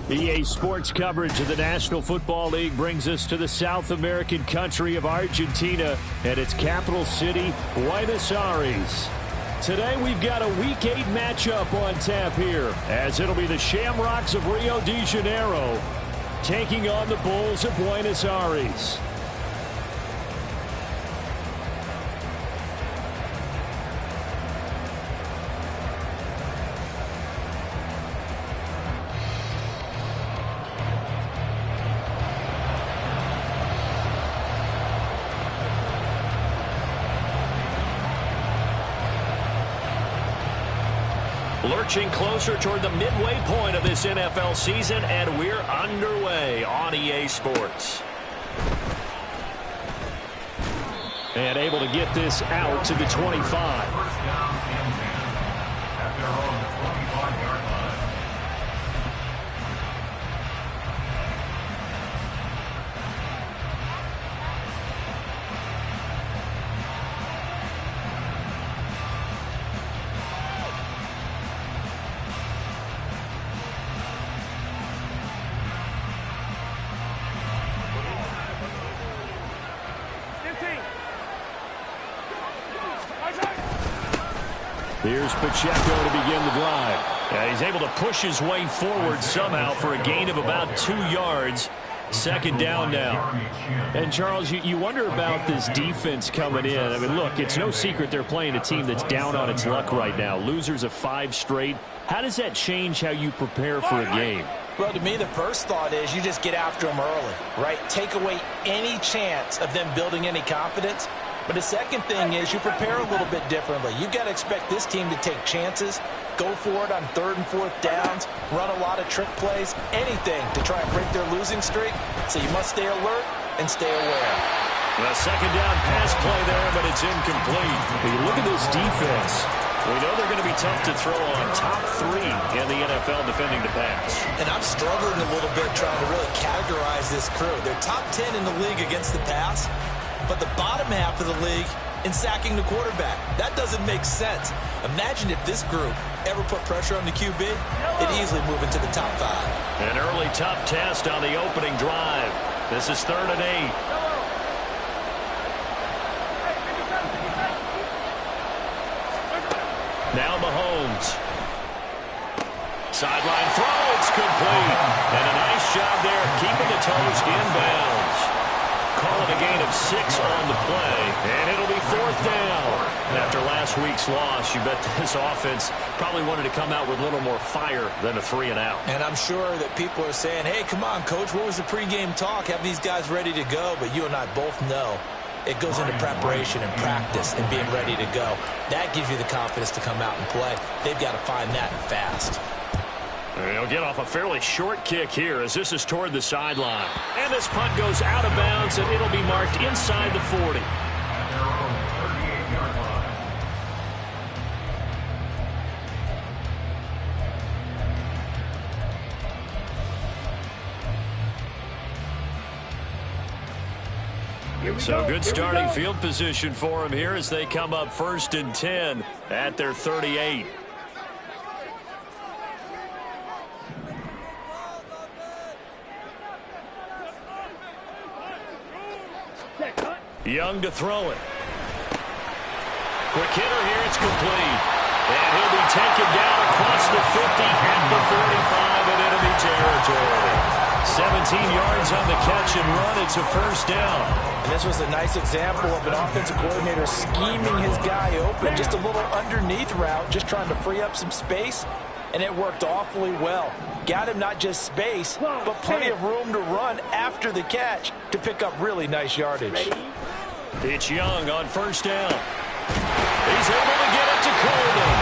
EA Sports coverage of the National Football League brings us to the South American country of Argentina and its capital city, Buenos Aires. Today we've got a Week 8 matchup on tap here, as it'll be the Shamrocks of Rio de Janeiro taking on the Bulls of Buenos Aires. Lurching closer toward the midway point of this NFL season, and we're underway on EA Sports. And able to get this out to the 25. Here's Pacheco to begin the drive. He's able to push his way forward somehow for a gain of about 2 yards. Second down now. And, Charles, you wonder about this defense coming in. I mean, look, it's no secret they're playing a team that's down on its luck right now. Losers of 5 straight. How does that change how you prepare for a game? Well, to me, the first thought is you just get after them early, right? Take away any chance of them building any confidence. But the second thing is you prepare a little bit differently. You've got to expect this team to take chances, go for it on 3rd and 4th downs, run a lot of trick plays, anything to try and break their losing streak. So you must stay alert and stay aware. A second down pass play there, but it's incomplete. When you look at this defense, we know they're going to be tough to throw on. Top 3 in the NFL defending the pass. And I'm struggling a little bit trying to really categorize this crew. They're top 10 in the league against the pass, but the bottom half of the league in sacking the quarterback. That doesn't make sense. Imagine if this group ever put pressure on the QB, it'd easily move into the top 5. An early tough test on the opening drive. This is 3rd and 8. Now Mahomes. Sideline throw, it's complete. And a nice job there keeping the toes inbounds. Call it a gain of 6 on the play, and it'll be 4th down. After last week's loss, you bet this offense probably wanted to come out with a little more fire than a 3 and out. And I'm sure that people are saying, hey, come on, Coach, what was the pregame talk? Have these guys ready to go? But you and I both know it goes into preparation and practice and being ready to go. That gives you the confidence to come out and play. They've got to find that fast. He'll get off a fairly short kick here as this is toward the sideline. And this punt goes out of bounds, and it'll be marked inside the 40. So good starting field position for them here as they come up 1st and 10 at their 38. Young to throw it. Quick hitter here, it's complete. And he'll be taken down across the 50 at the 45 in enemy territory. 17 yards on the catch and run. It's a 1st down. And this was a nice example of an offensive coordinator scheming his guy open. Just a little underneath route, just trying to free up some space. And it worked awfully well. Got him not just space, but plenty of room to run after the catch to pick up really nice yardage. It's Young on 1st down. He's able to get it to Coleman.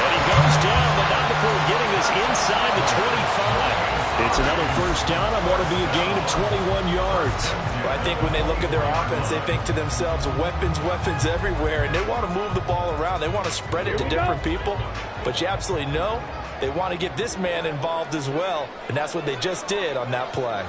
And he goes down, but not before getting this inside the 25. It's another 1st down. I want to be a gain of 21 yards. Well, I think when they look at their offense, they think to themselves, weapons, weapons everywhere. And they want to move the ball around. They want to spread it to different people. But you absolutely know they want to get this man involved as well. And that's what they just did on that play.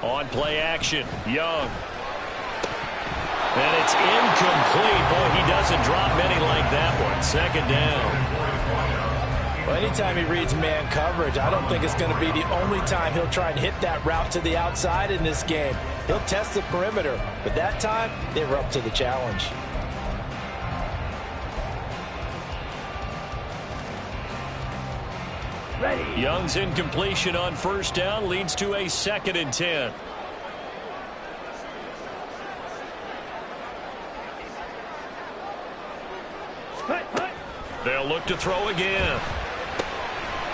On play action, Young. And it's incomplete. Boy, he doesn't drop many like that one. Second down. Well, anytime he reads man coverage, I don't think it's going to be the only time he'll try and hit that route to the outside in this game. He'll test the perimeter, but that time they were up to the challenge. Young's incompletion on first down leads to a 2nd and 10. They'll look to throw again.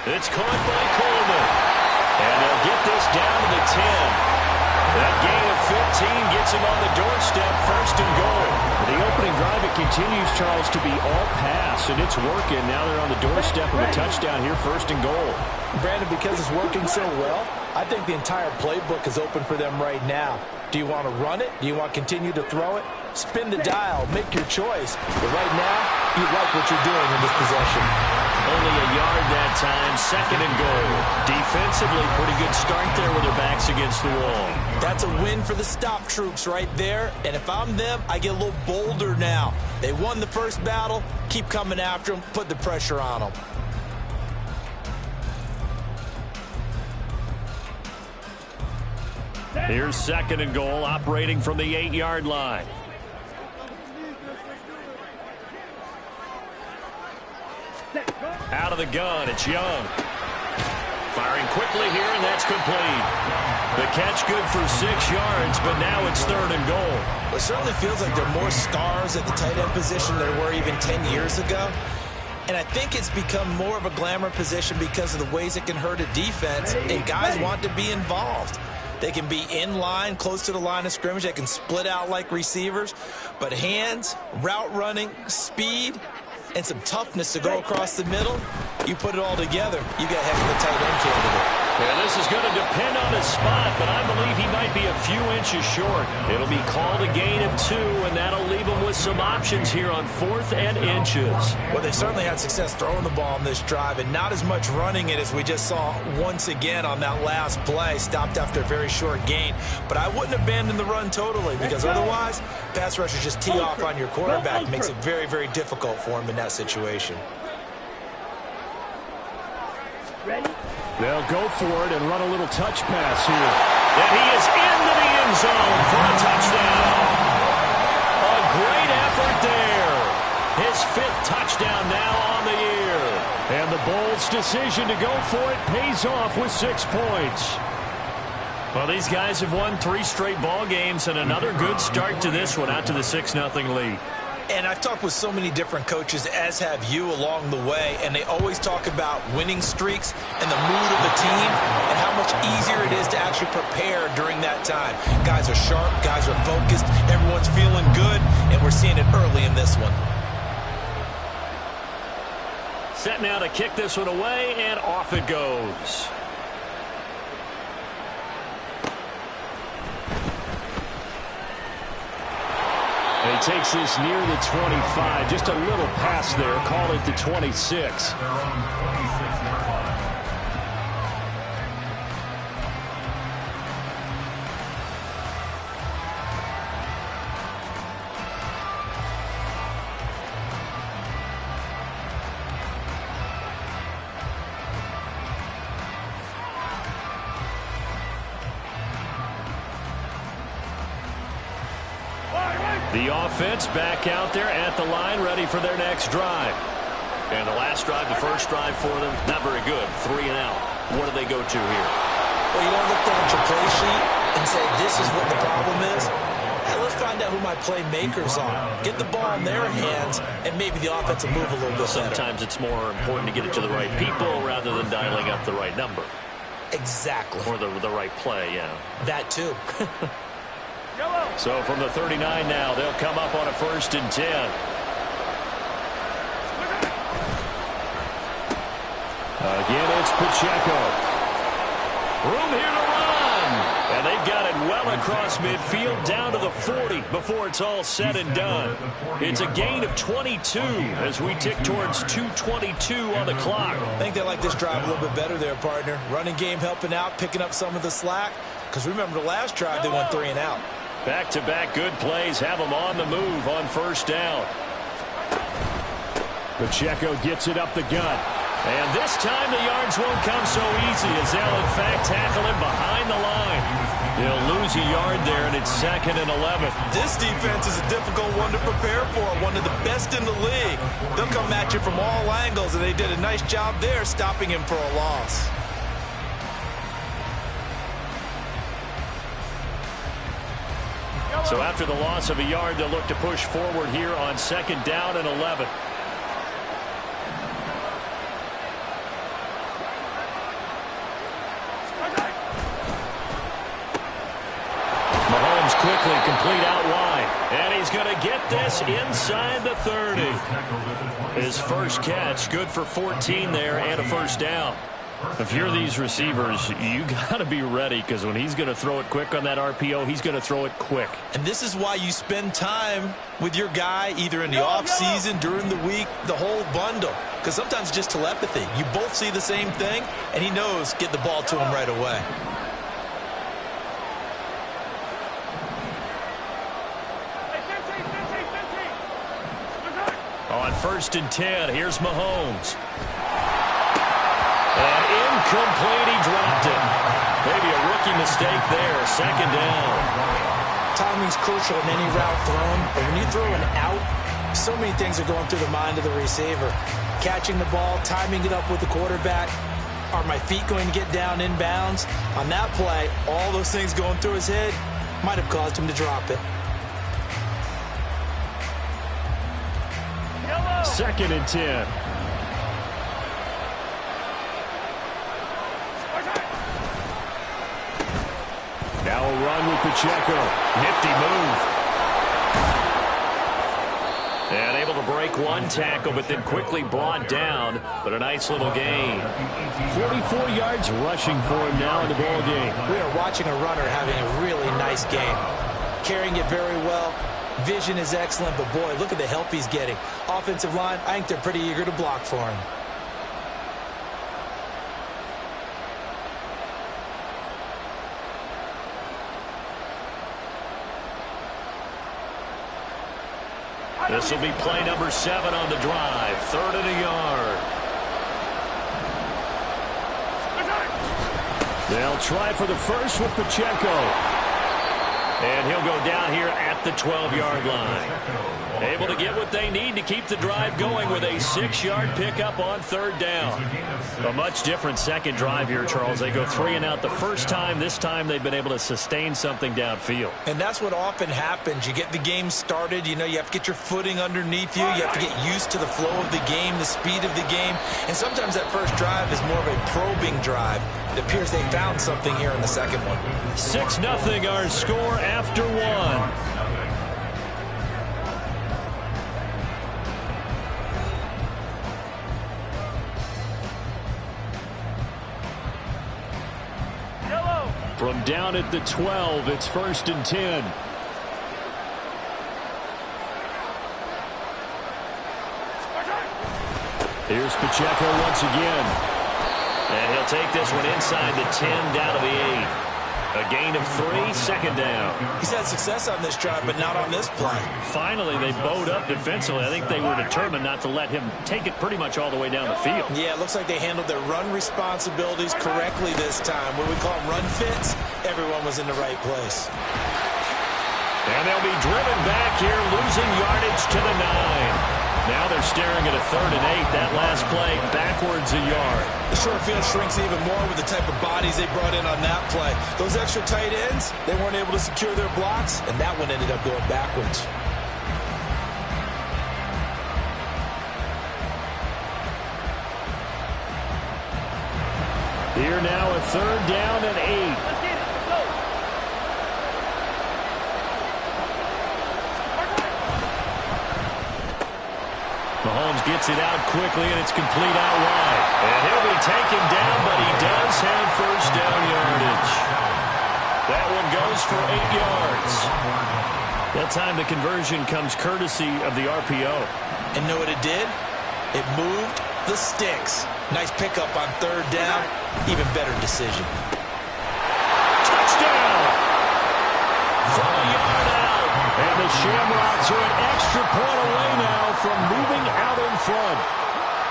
It's caught by Coleman. And they'll get this down to the 10. That gain of 15 gets him on the doorstep, 1st and goal. The opening drive, it continues, Charles, to be all pass, and it's working. Now they're on the doorstep of a touchdown here, 1st and goal. Brandon, because it's working so well, I think the entire playbook is open for them right now. Do you want to run it? Do you want to continue to throw it? Spin the dial. Make your choice. But right now, you like what you're doing in this possession. Only a yard that time, 2nd and goal. Defensively, pretty good start there with their backs against the wall. That's a win for the stop troops right there. And if I'm them, I get a little bolder now. They won the first battle. Keep coming after them. Put the pressure on them. Here's 2nd and goal, operating from the 8-yard line. Out of the gun, it's Young. Firing quickly here, and that's complete. The catch good for 6 yards, but now it's 3rd and goal. It certainly feels like there are more stars at the tight end position than there were even 10 years ago. And I think it's become more of a glamour position because of the ways it can hurt a defense, and guys want to be involved. They can be in line, close to the line of scrimmage. They can split out like receivers. But hands, route running, speed, and some toughness to go across the middle, you put it all together, you got a heck of a tight end candidate. Yeah, this is going to depend on his spot, but I believe he might be a few inches short. It'll be called a gain of 2, and that'll leave him with some options here on 4th and inches. Well, they certainly had success throwing the ball on this drive, and not as much running it as we just saw once again on that last play. Stopped after a very short gain. But I wouldn't abandon the run totally, because otherwise, pass rushers just tee off on your quarterback. Makes it very, very difficult for him in that situation. Ready? They'll go for it and run a little touch pass here. And he is into the end zone for a touchdown. A great effort there. His 5th touchdown now on the year. And the Bulls' decision to go for it pays off with 6 points. Well, these guys have won 3 straight ball games, and another good start to this one, out to the 6-0 lead. And I've talked with so many different coaches, as have you, along the way, and they always talk about winning streaks and the mood of the team and how much easier it is to actually prepare during that time. Guys are sharp, guys are focused, everyone's feeling good, and we're seeing it early in this one. Set now to kick this one away, and off it goes. He takes this near the 25. Just a little pass there. Call it the 26. The offense back out there at the line, ready for their next drive. And the last drive, the first drive for them, not very good. 3 and out. What do they go to here? Well, you don't look down at your play sheet and say, this is what the problem is. Hey, let's find out who my playmakers are. Get the ball in their hands, and maybe the offense will move a little bit better. Sometimes it's more important to get it to the right people rather than dialing up the right number. Exactly. Or the right play, yeah. That too. So from the 39 now, they'll come up on a 1st and 10. Again, it's Pacheco. Room here to run. And they've got it well across midfield down to the 40 before it's all said and done. It's a gain of 22 as we tick towards 2:22 on the clock. I think they like this drive a little bit better there, partner. Running game helping out, picking up some of the slack. Because remember the last drive, they went 3 and out. Back-to-back good plays have them on the move on first down. Pacheco gets it up the gut. And this time the yards won't come so easy as they'll, in fact, tackle him behind the line. He'll lose a yard there, and it's 2nd and 11. This defense is a difficult one to prepare for, one of the best in the league. They'll come at you from all angles, and they did a nice job there stopping him for a loss. So after the loss of a yard, they'll look to push forward here on 2nd down and 11. Mahomes quickly complete out wide. And he's going to get this inside the 30. His first catch, good for 14 there and a first down. If you're these receivers, you got to be ready, because when he's going to throw it quick on that RPO, he's going to throw it quick. And this is why you spend time with your guy either in the offseason, during the week, the whole bundle. Because sometimes just telepathy. You both see the same thing, and he knows get the ball to him right away. On 1st and 10, here's Mahomes. And incomplete, he dropped it. Maybe a rookie mistake there, 2nd down. Timing's crucial in any route thrown, but when you throw an out, so many things are going through the mind of the receiver. Catching the ball, timing it up with the quarterback. Are my feet going to get down inbounds? On that play, all those things going through his head might have caused him to drop it. 2nd and 10. Now a run with Pacheco. Nifty move. And able to break one tackle, but then quickly brought down. But a nice little gain. 44 yards rushing for him now in the ball game. We are watching a runner having a really nice game. Carrying it very well. Vision is excellent, but boy, look at the help he's getting. Offensive line, I think they're pretty eager to block for him. This will be play number 7 on the drive. 3rd and a yard. They'll try for the first with Pacheco. And he'll go down here at the 12-yard line. Able to get what they need to keep the drive going with a 6-yard pickup on 3rd down. A much different second drive here, Charles. They go 3 and out the first time. This time they've been able to sustain something downfield. And that's what often happens. You get the game started. You know, you have to get your footing underneath you. You have to get used to the flow of the game, the speed of the game. And sometimes that first drive is more of a probing drive. It appears they found something here in the second one. 6-0 our score after 1. From down at the 12, it's 1st and 10. Here's Pacheco once again. And he'll take this one inside the 10, down to the 8. A gain of 3, 2nd down. He's had success on this drive, but not on this play. Finally, they bowed up defensively. I think they were determined not to let him take it pretty much all the way down the field. Yeah, it looks like they handled their run responsibilities correctly this time. What we call them run fits, everyone was in the right place. And they'll be driven back here, losing yardage to the 9. Now they're staring at a 3rd and 8. That last play, backwards a yard. The short field shrinks even more with the type of bodies they brought in on that play. Those extra tight ends, they weren't able to secure their blocks, and that one ended up going backwards. Here now a 3rd down and 8. Mahomes gets it out quickly, and it's complete out wide. And he'll be taken down, but he does have first down yardage. That one goes for 8 yards. That time the conversion comes courtesy of the RPO. And know what it did? It moved the sticks. Nice pickup on 3rd down. Even better decision. Touchdown! From a yard Shamrocks are an extra point away now from moving out in front.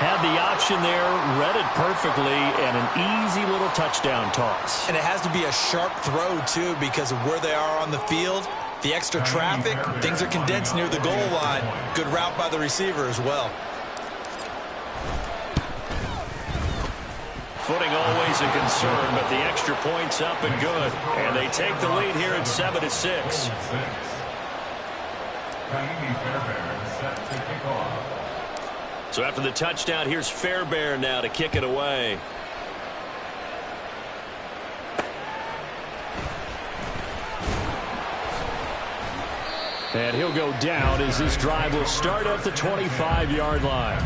Had the option there, read it perfectly, and an easy little touchdown toss. And it has to be a sharp throw, too, because of where they are on the field. The extra traffic, things are condensed near the goal line. Good route by the receiver as well. Footing always a concern, but the extra point's up and good. And they take the lead here at 7-6. So after the touchdown, here's Fairbairn now to kick it away. And he'll go down as this drive will start at the 25-yard line.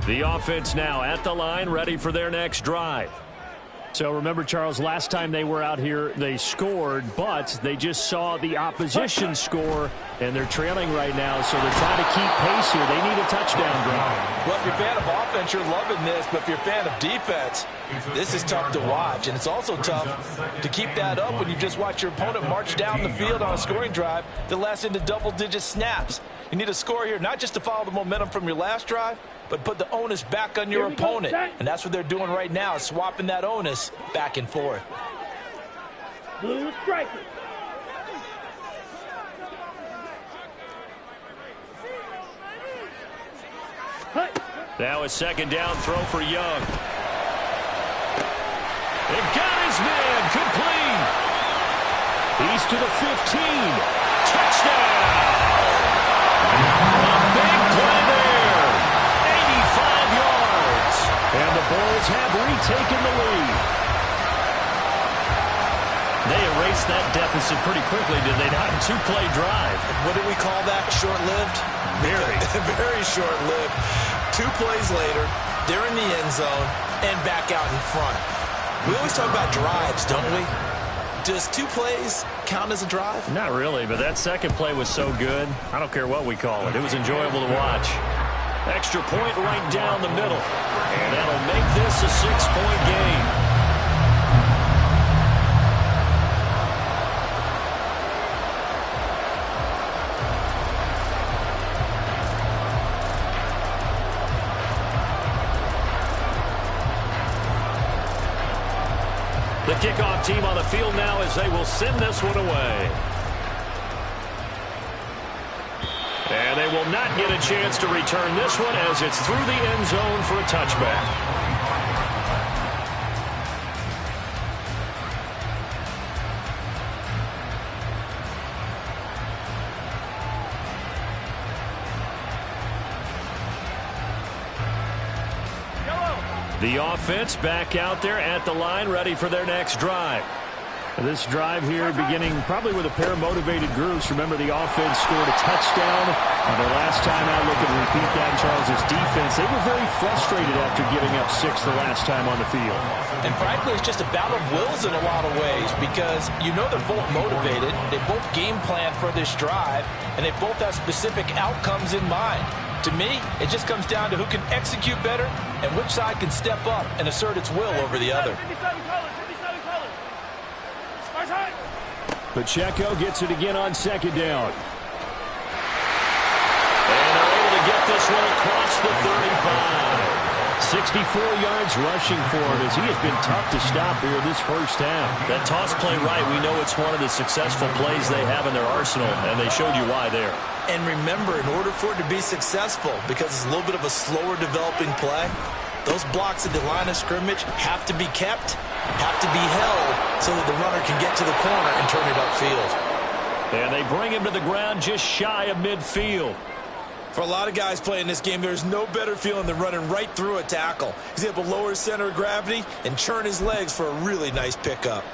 The offense now at the line, ready for their next drive. So remember, Charles, last time they were out here, they scored, but they just saw the opposition score, and they're trailing right now, so they're trying to keep pace here. They need a touchdown drive. Well, if you're a fan of offense, you're loving this, but if you're a fan of defense, this is tough to watch, and it's also tough to keep that up when you just watch your opponent march down the field on a scoring drive that lasts into double-digit snaps. You need a score here, not just to follow the momentum from your last drive, but put the onus back on your opponent. And that's what they're doing right now, swapping that onus back and forth. Blue striker. Now a second down throw for Young. It got his man complete. He's to the 15. Touchdown. A big play there. 85 yards. And the Bulls have retaken the lead. They erased that deficit pretty quickly, did they not? A two-play drive. What did we call that? Short-lived? Very. Very short-lived. 2 plays later, they're in the end zone and back out in front. We always talk about drives, don't we? Does 2 plays count as a drive? Not really, but that second play was so good. I don't care what we call it. It was enjoyable to watch. Extra point right down the middle. And that'll make this a 6-point game. The kickoff team on the field now as they will send this one away. And they will not get a chance to return this one as it's through the end zone for a touchback. The offense back out there at the line, ready for their next drive. This drive here beginning probably with a pair of motivated groups. Remember, the offense scored a touchdown. The last time out, look and repeat that, Charles' defense. They were very frustrated after giving up 6 the last time on the field. And frankly, it's just a battle of wills in a lot of ways because you know they're both motivated. They both game plan for this drive, and they both have specific outcomes in mind. To me, it just comes down to who can execute better and which side can step up and assert its will over the other. Pacheco gets it again on second down. And they're able to get this one across the 35. 64 yards rushing for him as he has been tough to stop here this first half. That toss play right, we know it's one of the successful plays they have in their arsenal, and they showed you why there. And remember, in order for it to be successful, because it's a little bit of a slower developing play, those blocks at the line of scrimmage have to be kept, have to be held, so that the runner can get to the corner and turn it upfield. And they bring him to the ground just shy of midfield. For a lot of guys playing this game, there's no better feeling than running right through a tackle. He's able to lower his center of gravity and churn his legs for a really nice pickup.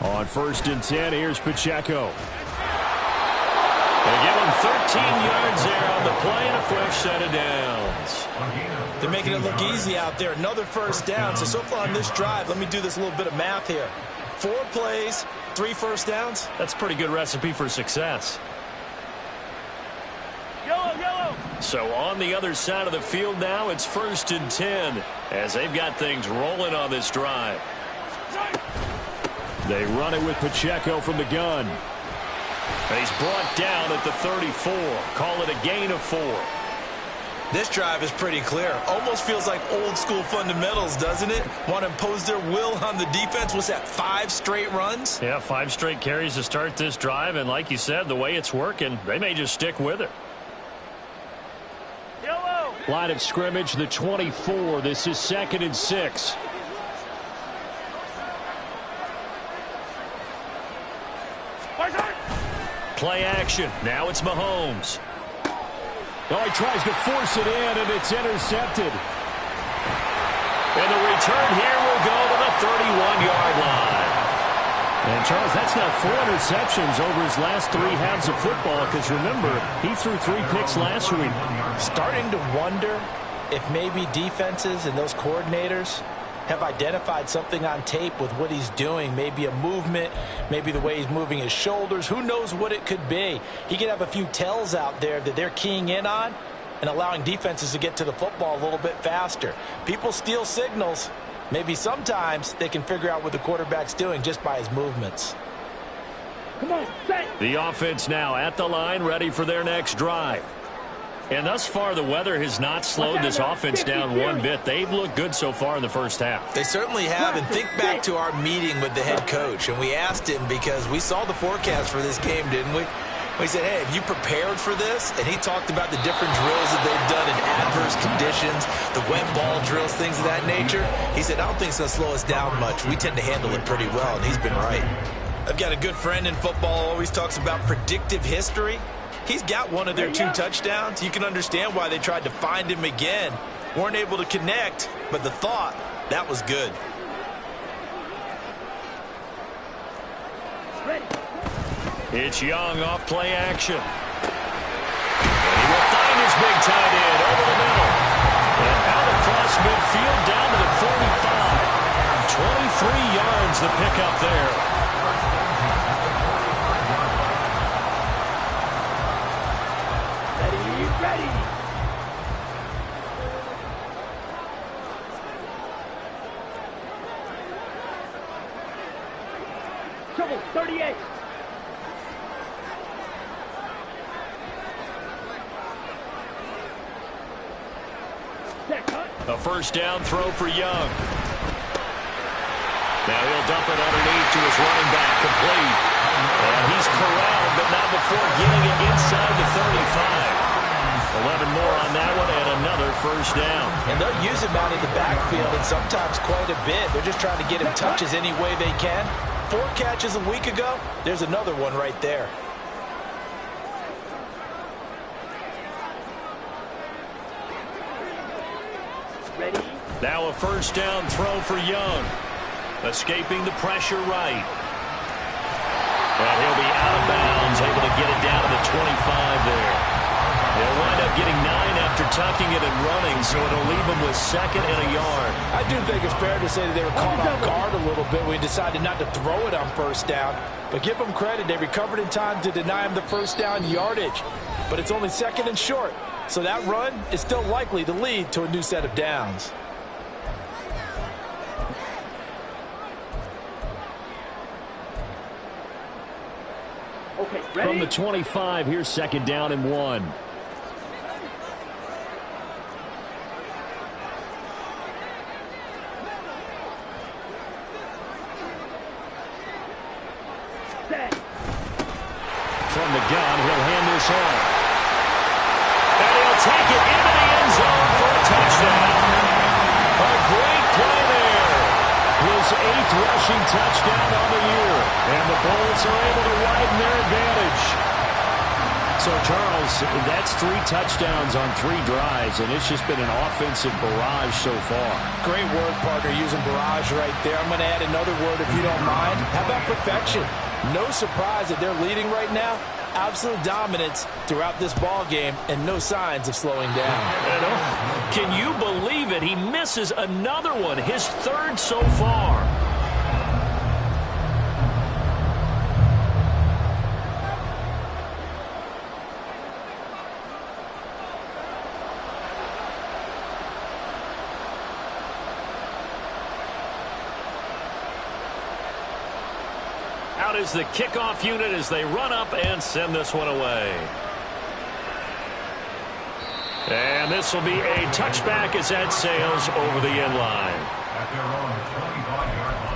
On 1st and 10, here's Pacheco. They give him 13 yards there on the play and a fresh set of downs. They're making it look easy out there. Another first down. So far on this drive, let me do this little bit of math here. 4 plays, 3 first downs. That's a pretty good recipe for success. Yellow. So on the other side of the field now, it's 1st and 10 as they've got things rolling on this drive. They run it with Pacheco from the gun. He's brought down at the 34. Call it a gain of 4. This drive is pretty clear. Almost feels like old school fundamentals, doesn't it? Want to impose their will on the defense. What's that, 5 straight runs? Yeah, 5 straight carries to start this drive. And like you said, the way it's working, they may just stick with it. Yellow. Line of scrimmage, the 24. This is 2nd and 6. Play action. Now it's Mahomes. Oh, he tries to force it in, and it's intercepted. And the return here will go to the 31-yard line. And, Charles, that's now 4 interceptions over his last 3 halves of football, because, remember, he threw 3 picks last week. Starting to wonder if maybe defenses and those coordinators have identified something on tape with what he's doing. Maybe a movement, maybe the way he's moving his shoulders. Who knows what it could be? He could have a few tells out there that they're keying in on and allowing defenses to get to the football a little bit faster. People steal signals. Maybe sometimes they can figure out what the quarterback's doing just by his movements. Come on, set. The offense now at the line, ready for their next drive. And thus far, the weather has not slowed this offense down one bit. They've looked good so far in the first half. They certainly have. And think back to our meeting with the head coach. And we asked him because we saw the forecast for this game, didn't we? We said, hey, have you prepared for this? And he talked about the different drills that they've done in adverse conditions, the wet ball drills, things of that nature. He said, I don't think it's going to slow us down much. We tend to handle it pretty well, and he's been right. I've got a good friend in football, always talks about predictive history. He's got one of their 2 touchdowns. You can understand why they tried to find him again. Weren't able to connect, but the thought, that was good. It's Young off play action. And he will find his big tight end over the middle. And out across midfield down to the 45. 23 yards the pickup there. Ready. Trouble, 38. A first down throw for Young. Now he'll dump it underneath to his running back, complete. And he's corralled, but not before getting it inside the 35. 11 more on that one, and another first down. And they'll use him out in the backfield, and sometimes quite a bit. They're just trying to get him touches any way they can. 4 catches a week ago. There's another one right there. Ready. Now a first down throw for Young. Escaping the pressure right. And he'll be out of bounds, able to get it down to the 25 there. They'll wind up getting 9 after tucking it and running, so it'll leave them with 2nd and a yard. I do think it's fair to say that they were caught off guard a little bit. We decided not to throw it on first down. But give them credit. They recovered in time to deny him the first down yardage. But it's only 2nd and short. So that run is still likely to lead to a new set of downs. Okay, ready. From the 25, here's 2nd down and 1. Set. From the gun, he'll hand this off. And he'll take it into the end zone for a touchdown. A great play there. His 8th rushing touchdown on the year. And the Bulls are able to widen their advantage. So, Charles, that's 3 touchdowns on 3 drives, and it's just been an offensive barrage so far. Great word, partner, using barrage right there. I'm going to add another word if you don't mind. How about perfection? No surprise that they're leading right now. Absolute dominance throughout this ball game and no signs of slowing down. Can you believe it? He misses another one, his 3rd so far. Out is the kickoff unit as they run up and send this one away. And this will be a touchback as that sails over the end line. At their own 25-yard line.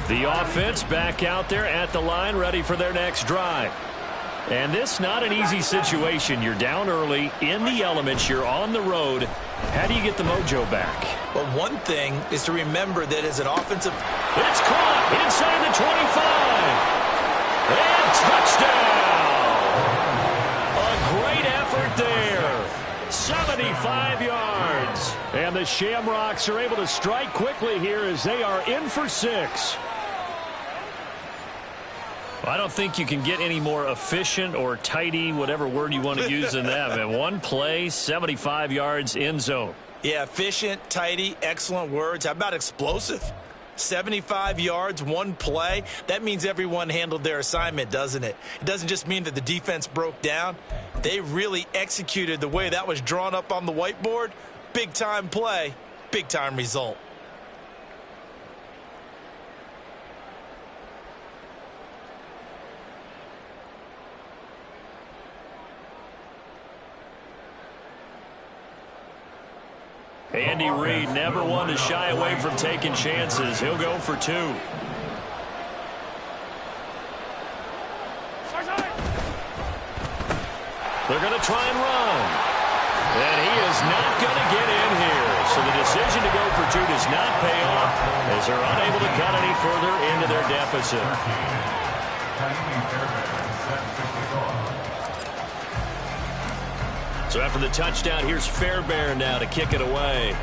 The offense back out there at the line, ready for their next drive. And this not an easy situation. You're down early, in the elements, you're on the road. How do you get the mojo back? Well, one thing is to remember that as an offensive... It's caught inside the 25. And touchdown! A great effort there. 75 yards. And the Shamrocks are able to strike quickly here as they are in for 6. I don't think you can get any more efficient or tidy, whatever word you want to use in that. Man, one play, 75 yards, end zone. Yeah, efficient, tidy, excellent words. How about explosive? 75 yards, one play. That means everyone handled their assignment, doesn't it? It doesn't just mean that the defense broke down. They really executed the way that was drawn up on the whiteboard. Big-time play, big-time result. Andy Reid, never one to shy away from taking chances. He'll go for 2. They're going to try and run. And he is not going to get in here. So the decision to go for 2 does not pay off as they're unable to cut any further into their deficit. So after the touchdown, here's Fairbairn now to kick it away.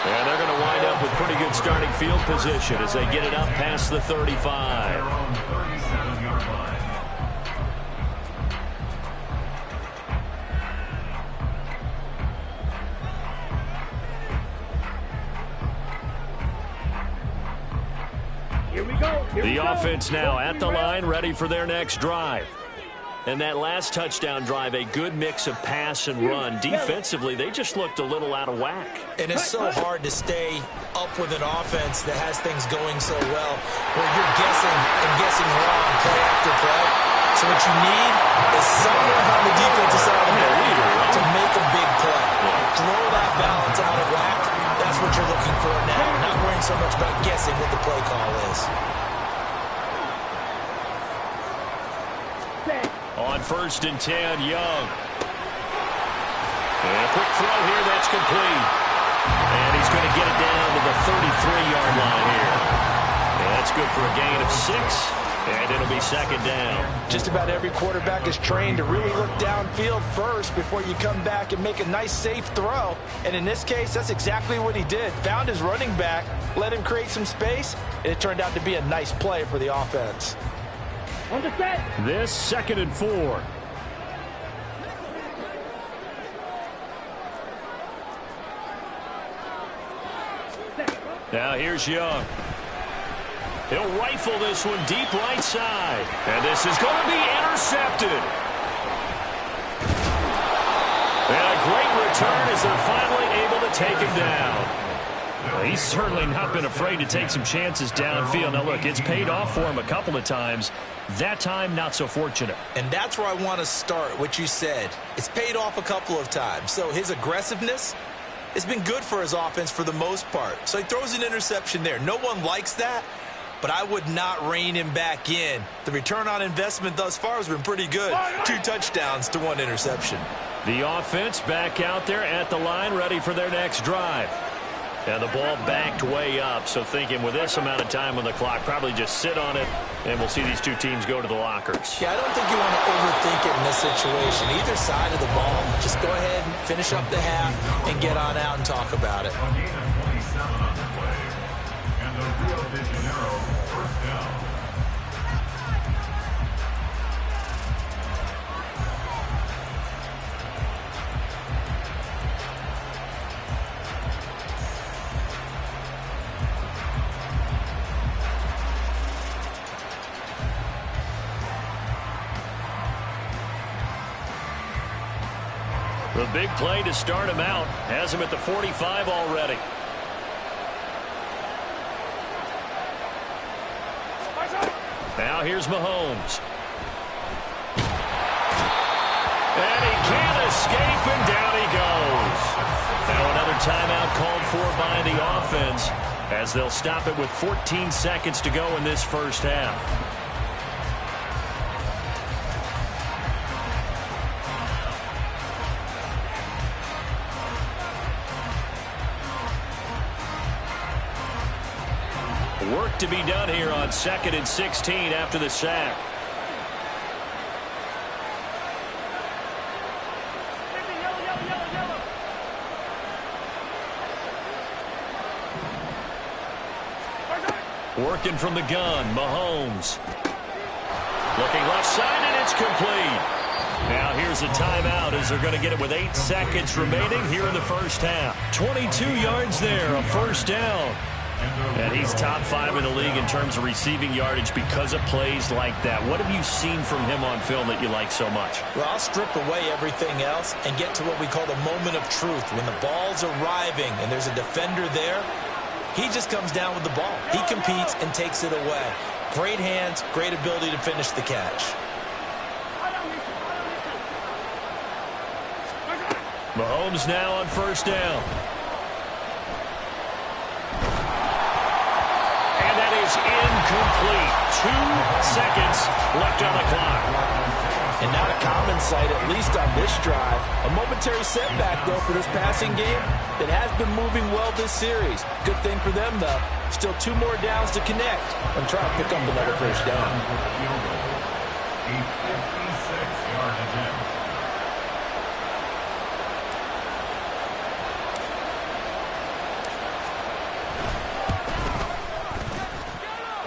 And they're going to wind up with pretty good starting field position as they get it up past the 35. The offense now at the line, ready for their next drive. And that last touchdown drive, a good mix of pass and run. Defensively, they just looked a little out of whack. And it's so hard to stay up with an offense that has things going so well, where you're guessing and guessing wrong play after play. So what you need is someone on the defensive side of the ball to make a big play. Throw that balance out of whack. That's what you're looking for now. Not worrying so much about guessing what the play call is. On 1st and 10, Young. And a quick throw here, that's complete. And he's going to get it down to the 33-yard line here. And that's good for a gain of 6. And it'll be 2nd down. Just about every quarterback is trained to really look downfield first before you come back and make a nice, safe throw. And in this case, that's exactly what he did. Found his running back, let him create some space, and it turned out to be a nice play for the offense. On the set. This 2nd and 4. Now here's Young. He'll rifle this one deep right side. And this is going to be intercepted. And a great return as they're finally able to take him down. Well, he's certainly not been afraid to take some chances downfield. Now, look, it's paid off for him a couple of times. That time, not so fortunate. And that's where I want to start, what you said. It's paid off a couple of times. So his aggressiveness has been good for his offense for the most part. So he throws an interception there. No one likes that. but I would not rein him back in. The return on investment thus far has been pretty good. 2 touchdowns to 1 interception. The offense back out there at the line, ready for their next drive. And the ball backed way up, so thinking with this amount of time on the clock, probably just sit on it, and we'll see these two teams go to the lockers. Yeah, I don't think you want to overthink it in this situation. Either side of the ball, just go ahead and finish up the half and get on out and talk about it. A gain of 27 on the play. And the Rio de Janeiro first down. The big play to start him out. Has him at the 45 already. Now here's Mahomes. And he can't escape, and down he goes. Now another timeout called for by the offense as they'll stop it with 14 seconds to go in this first half. Work to be done here on 2nd and 16 after the sack. Working from the gun, Mahomes. Looking left side, and it's complete. Now here's a timeout as they're going to get it with 8 seconds remaining here in the first half. 22 yards there, a first down. And he's top 5 in the league in terms of receiving yardage because of plays like that. What have you seen from him on film that you like so much? Well, I'll strip away everything else and get to what we call the moment of truth. When the ball's arriving and there's a defender there, he just comes down with the ball. He competes and takes it away. Great hands, great ability to finish the catch. Mahomes now on first down. Incomplete. 2 seconds left on the clock. And not a common sight, at least on this drive. A momentary setback, though, for this passing game that has been moving well this series. Good thing for them, though. Still 2 more downs to connect and try to pick up another first down. A 56-yard attempt.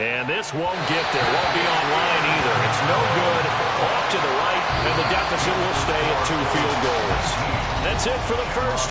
And this won't get there. Won't be online either. It's no good. Off to the right, and the deficit will stay at 2 field goals. That's it for the first.